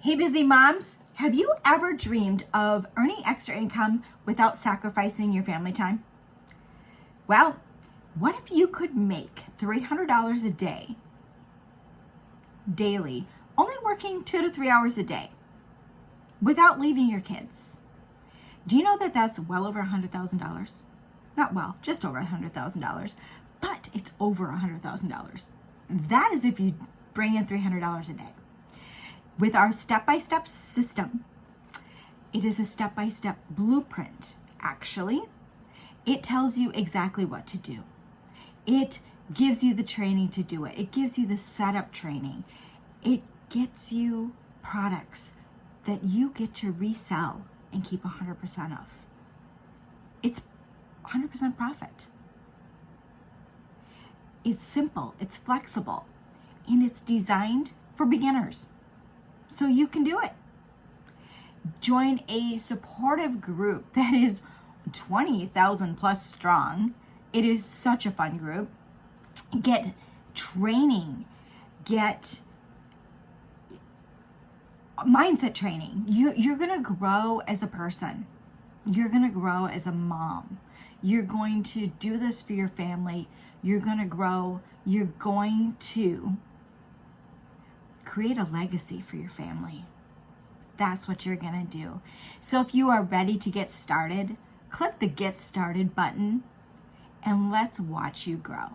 Hey, busy moms, have you ever dreamed of earning extra income without sacrificing your family time? Well, what if you could make $300 a day, daily, only working 2 to 3 hours a day, without leaving your kids? Do you know that that's well over $100,000? Not well, just over $100,000, but it's over $100,000. That is if you bring in $300 a day. With our step-by-step system, it is a step-by-step blueprint, actually. It tells you exactly what to do. It gives you the training to do it. It gives you the setup training. It gets you products that you get to resell and keep 100% of. It's 100% profit. It's simple, it's flexible, and it's designed for beginners. So you can do it. Join a supportive group that is 20,000 plus strong. It is such a fun group. Get training, get mindset training. You're gonna grow as a person. You're gonna grow as a mom. You're going to do this for your family. You're gonna grow. You're going to create a legacy for your family. That's what you're gonna do. So if you are ready to get started, click the Get Started button and let's watch you grow.